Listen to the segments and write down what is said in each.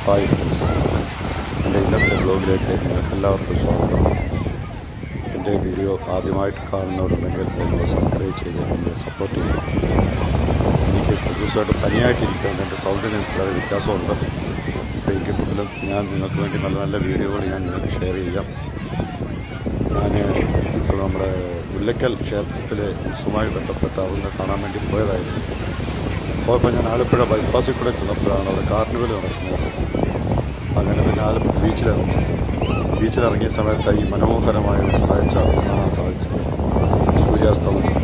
Hi friends, എൻ്റെ ഇന്നത്തെ ബ്ലോഗിലേക്ക് നിങ്ങൾക്കെല്ലാവർക്കും സ്വാഗതം. എൻ്റെ വീഡിയോ ആദ്യമായിട്ട് കാണുന്നവരുണ്ടെങ്കിൽ ഒന്ന് സബ്സ്ക്രൈബ് ചെയ്ത് എന്നെ സപ്പോർട്ട് ചെയ്യണം. എനിക്ക് കുറച്ച് ദിവസമായിട്ട് പനിയായിട്ടിരിക്കുകയാണ്. എൻ്റെ സൗണ്ടിന് വളരെ വ്യത്യാസമുണ്ട്. അപ്പോൾ എങ്കിൽ കൂടുതലും ഞാൻ നിങ്ങൾക്ക് വേണ്ടി നല്ല നല്ല വീഡിയോകൾ ഞാൻ നിങ്ങൾക്ക് ഷെയർ ചെയ്യാം. ഞാൻ ഇപ്പോൾ നമ്മുടെ മുല്ലക്കൽ ക്ഷേത്രത്തിലെ ഉത്സവവുമായി ബന്ധപ്പെട്ട് അവിടുന്ന് കാണാൻ വേണ്ടി പോയതായിരുന്നു. അപ്പോൾ ഞാൻ ആലപ്പുഴ ബൈപ്പാസിൽ കൂടെ ചെന്നപ്പോഴാണ് അവിടെ കാർണിവൽ നടക്കുന്നത്. അങ്ങനെ പിന്നെ ആലപ്പുഴ ബീച്ചിലിറങ്ങിയ സമയത്ത് ഈ മനോഹരമായ ഒരു കാഴ്ച കാണാൻ സാധിച്ചത് സൂര്യാസ്തമനം.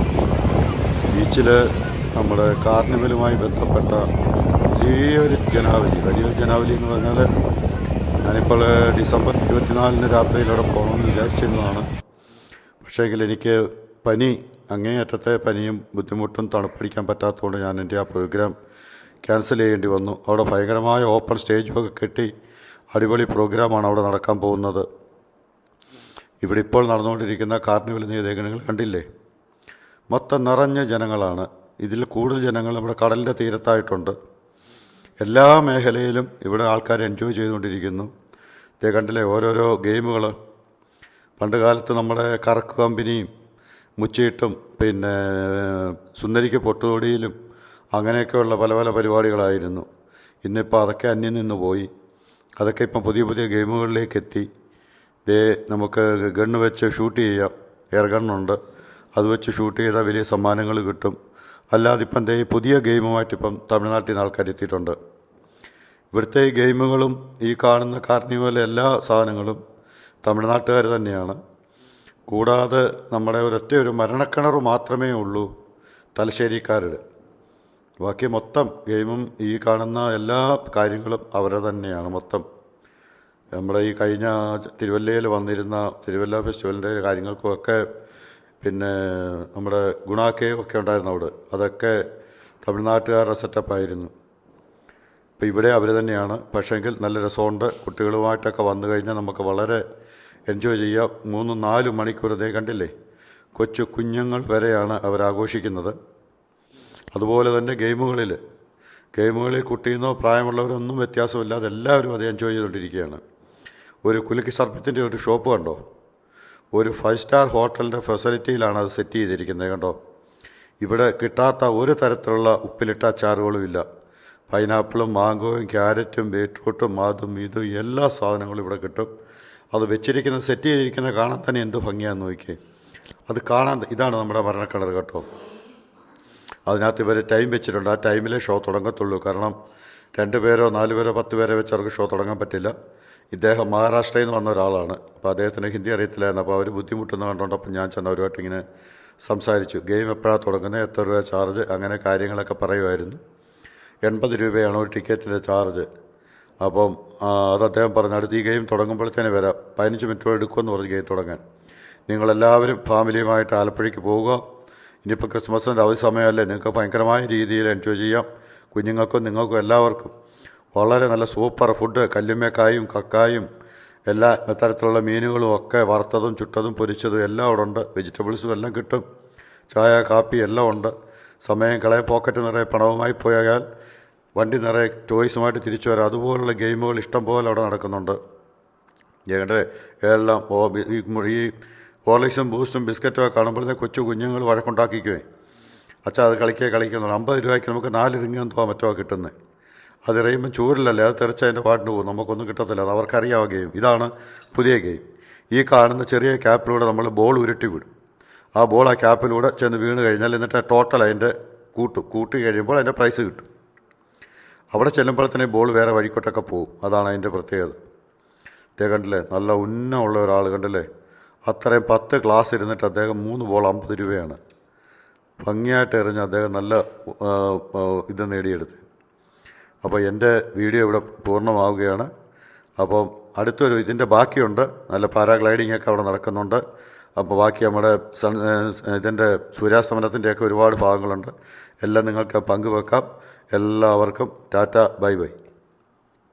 ബീച്ചിൽ നമ്മുടെ കാർണിവലുമായി ബന്ധപ്പെട്ട വലിയൊരു ജനാവലി എന്ന് പറഞ്ഞാൽ ഞാനിപ്പോൾ ഡിസംബർ 24 രാത്രിയിലൂടെ പോകണമെന്ന് വിചാരിച്ചിരുന്നതാണ്. പക്ഷേങ്കിൽ എനിക്ക് അങ്ങേയറ്റത്തെ പനിയും ബുദ്ധിമുട്ടും തണുപ്പടിക്കാൻ പറ്റാത്തതുകൊണ്ട് ഞാൻ എൻ്റെ ആ പ്രോഗ്രാം ക്യാൻസൽ ചെയ്യേണ്ടി വന്നു. അവിടെ ഭയങ്കരമായ ഓപ്പൺ സ്റ്റേജൊക്കെ കെട്ടി അടിപൊളി പ്രോഗ്രാമാണ് അവിടെ നടക്കാൻ പോകുന്നത്. ഇവിടെ ഇപ്പോൾ നടന്നുകൊണ്ടിരിക്കുന്ന കാർണിവൽ നിങ്ങൾ കണ്ടില്ലേ? മൊത്തം നിറഞ്ഞ ജനങ്ങളാണ്. ഇതിൽ കൂടുതൽ ജനങ്ങൾ നമ്മുടെ കടലിൻ്റെ തീരത്തായിട്ടുണ്ട്. എല്ലാ മേഖലയിലും ഇവിടെ ആൾക്കാർ എൻജോയ് ചെയ്തുകൊണ്ടിരിക്കുന്നു. കണ്ടില്ലേ ഓരോരോ ഗെയിമുകൾ. പണ്ട് കാലത്ത് നമ്മുടെ കറക്ക് കമ്പനിയും മുച്ചീട്ടും പിന്നെ സുന്ദരിക്ക് പൊട്ടുതൊടിയിലും അങ്ങനെയൊക്കെയുള്ള പല പല പരിപാടികളായിരുന്നു. ഇന്നിപ്പോൾ അതൊക്കെ അന്യം നിന്ന് പോയി. അതൊക്കെ ഇപ്പം പുതിയ പുതിയ ഗെയിമുകളിലേക്ക് എത്തി. നമുക്ക് ഗണ്ണ് വെച്ച് ഷൂട്ട് ചെയ്യാം. എയർ ഗണ്ണുണ്ട്, അത് വെച്ച് ഷൂട്ട് ചെയ്താൽ വലിയ സമ്മാനങ്ങൾ കിട്ടും. അല്ലാതെ ഇപ്പം പുതിയ ഗെയിമുമായിട്ടിപ്പം തമിഴ്നാട്ടിൽ നിന്ന് ആൾക്കാർ എത്തിയിട്ടുണ്ട്. ഇവിടുത്തെ ഈ ഗെയിമുകളും ഈ കാണുന്ന കാർണിവൽ എല്ലാ സാധനങ്ങളും തമിഴ്നാട്ടുകാർ തന്നെയാണ്. കൂടാതെ നമ്മുടെ ഒരു മരണക്കിണർ മാത്രമേ ഉള്ളൂ തലശ്ശേരിക്കാരുടെ. ബാക്കി മൊത്തം ഗെയിമും ഈ കാണുന്ന എല്ലാ കാര്യങ്ങളും അവരെ തന്നെയാണ് മൊത്തം. നമ്മുടെ ഈ കഴിഞ്ഞ തിരുവല്ലയിൽ വന്നിരുന്ന തിരുവല്ല ഫെസ്റ്റിവലിൻ്റെ കാര്യങ്ങൾക്കുമൊക്കെ പിന്നെ നമ്മുടെ ഗുണാക്കേവൊക്കെ ഉണ്ടായിരുന്നു അവിടെ. അതൊക്കെ തമിഴ്നാട്ടുകാരുടെ സെറ്റപ്പായിരുന്നു. ഇപ്പോൾ ഇവിടെ അവർ തന്നെയാണ്. പക്ഷേങ്കിൽ നല്ല രസമുണ്ട്. കുട്ടികളുമായിട്ടൊക്കെ വന്നു കഴിഞ്ഞാൽ നമുക്ക് വളരെ എൻജോയ് ചെയ്യാം. 3-4 മണിക്കൂർ കണ്ടില്ലേ, കൊച്ചു കുഞ്ഞുങ്ങൾ വരെയാണ് അവരാഘോഷിക്കുന്നത്. അതുപോലെ തന്നെ ഗെയിമുകളിൽ കുട്ടിയെന്നോ പ്രായമുള്ളവരൊന്നും വ്യത്യാസമില്ലാതെ എല്ലാവരും അത് എൻജോയ് ചെയ്തുകൊണ്ടിരിക്കുകയാണ്. ഒരു കുലുക്കി സർപ്പത്തിൻ്റെ ഒരു ഷോപ്പ് കണ്ടോ? ഒരു 5 സ്റ്റാർ ഹോട്ടലിൻ്റെ ഫെസിലിറ്റിയിലാണ് അത് സെറ്റ് ചെയ്തിരിക്കുന്നത് കണ്ടോ. ഇവിടെ കിട്ടാത്ത ഒരു തരത്തിലുള്ള ഉപ്പിലിട്ട അച്ചാറുകളും ഇല്ല. പൈനാപ്പിളും മാങ്കോയും ക്യാരറ്റും ബീട്രൂട്ടും അതും ഇതും എല്ലാ സാധനങ്ങളും ഇവിടെ കിട്ടും. അത് വെച്ചിരിക്കുന്നത് സെറ്റ് ചെയ്തിരിക്കുന്നത് കാണാൻ തന്നെ എന്ത് ഭംഗിയാണെന്ന് നോക്കി. അത് കാണാൻ ഇതാണ് നമ്മുടെ മരണക്കിണർ കേട്ടോ. അതിനകത്ത് ഇവർ ടൈം വെച്ചിട്ടുണ്ട്. ആ ടൈമിലേ ഷോ തുടങ്ങത്തുള്ളൂ. കാരണം 2 പേരോ 4 പേരോ 10 പേരെ വെച്ച് അവർക്ക് ഷോ തുടങ്ങാൻ പറ്റില്ല. ഇദ്ദേഹം മഹാരാഷ്ട്രയിൽ നിന്ന് വന്ന ഒരാളാണ്. അപ്പോൾ അദ്ദേഹത്തിന് ഹിന്ദി അറിയത്തില്ലായിരുന്നു. അപ്പോൾ അവർ ബുദ്ധിമുട്ടുന്ന കണ്ടുകൊണ്ടപ്പോൾ ഞാൻ ചെന്നവരുമായിട്ട് ഇങ്ങനെ സംസാരിച്ചു. ഗെയിം എപ്പോഴാണ് തുടങ്ങുന്നത്, എത്ര രൂപ ചാർജ്, അങ്ങനെ കാര്യങ്ങളൊക്കെ പറയുമായിരുന്നു. 80 രൂപയാണ് ഒരു ടിക്കറ്റിൻ്റെ ചാർജ്. അപ്പം അത് അദ്ദേഹം പറഞ്ഞു അടുത്ത് ഈ ഗെയിം തുടങ്ങുമ്പോഴത്തേനെ വരാം, 15 മിനിറ്റ് എടുക്കുമെന്ന് പറഞ്ഞ് ഗെയിം തുടങ്ങാൻ. നിങ്ങളെല്ലാവരും ഫാമിലിയുമായിട്ട് ആലപ്പുഴയ്ക്ക് പോവുക. ഇനിയിപ്പോൾ ക്രിസ്മസിൻ്റെ അവധി സമയമല്ലേ, നിങ്ങൾക്ക് ഭയങ്കരമായ രീതിയിൽ എൻജോയ് ചെയ്യാം. കുഞ്ഞുങ്ങൾക്കും നിങ്ങൾക്കും എല്ലാവർക്കും വളരെ നല്ല സൂപ്പർ ഫുഡ്, കല്ലുമ്മക്കായും കക്കായും എല്ലാ തരത്തിലുള്ള മീനുകളും ഒക്കെ വറുത്തതും ചുട്ടതും പൊരിച്ചതും എല്ലാം അവിടെ ഉണ്ട്. വെജിറ്റബിൾസും എല്ലാം കിട്ടും. ചായ കാപ്പി എല്ലാം ഉണ്ട്. സമയം കളയാൻ പോക്കറ്റ് നിറയെ പണവുമായി പോയാൽ വണ്ടി നിറയെ ടോയ്സുമായിട്ട് തിരിച്ചു വരാം. അതുപോലുള്ള ഗെയിമുകൾ ഇഷ്ടം പോലെ അവിടെ നടക്കുന്നുണ്ട്. ഞങ്ങളുടെ എല്ലാം ഈ ഹോർലിക്സും ബൂസ്റ്റും ബിസ്ക്കറ്റും ഒക്കെ കാണുമ്പോഴത്തെ കൊച്ചു കുഞ്ഞുങ്ങൾ വഴക്കുണ്ടാക്കിക്കുവേ. അച്ഛാ അത് കളിക്കുന്നു. 50 രൂപയ്ക്ക് നമുക്ക് 4 റിംഗ് എന്തോ മറ്റോ കിട്ടുന്നത്. അത് എറിയുമ്പം ചൂരിലല്ലേ, അത് തെറിച്ച് അതിൻ്റെ പാട്ടിന് പോകും. നമുക്കൊന്നും കിട്ടത്തില്ല. അത് അവർക്കറിയാം ഗെയിം. ഇതാണ് പുതിയ ഗെയിം. ഈ കാണുന്ന ചെറിയ ക്യാപ്പിലൂടെ നമ്മൾ ബോൾ ഉരുട്ടി വിടും. ആ ബോൾ ആ ക്യാപ്പിലൂടെ ചെന്ന് വീണ് കഴിഞ്ഞാൽ എന്നിട്ട് ടോട്ടൽ അതിൻ്റെ കൂട്ടി കഴിയുമ്പോൾ അതിൻ്റെ പ്രൈസ് കിട്ടും. അവിടെ ചെല്ലുമ്പോൾ തന്നെ ബോൾ വേറെ വഴിക്കോട്ടൊക്കെ പോകും. അതാണ് അതിൻ്റെ പ്രത്യേകത. കണ്ടില്ലേ, നല്ല ഉന്നമുള്ള ഒരാൾ കണ്ടില്ലേ, അത്രയും 10 ക്ലാസ് ഇരുന്നിട്ട് അദ്ദേഹം 3 ബോൾ 50 രൂപയാണ് ഭംഗിയായിട്ട് എറിഞ്ഞ് അദ്ദേഹം നല്ല ഇത് നേടിയെടുത്ത്. അപ്പോൾ എൻ്റെ വീഡിയോ ഇവിടെ പൂർണ്ണമാവുകയാണ്. അപ്പം ഇതിൻ്റെ ബാക്കിയുണ്ട്. നല്ല പാരാഗ്ലൈഡിംഗ് ഒക്കെ അവിടെ നടക്കുന്നുണ്ട്. അപ്പോൾ ബാക്കി നമ്മുടെ ഇതിൻ്റെ സൂര്യാസ്തമനത്തിൻ്റെയൊക്കെ ഒരുപാട് ഭാഗങ്ങളുണ്ട്. എല്ലാം നിങ്ങൾക്ക് പങ്കുവെക്കാം. എല്ലാവർക്കും ടാറ്റ, ബൈ ബൈ.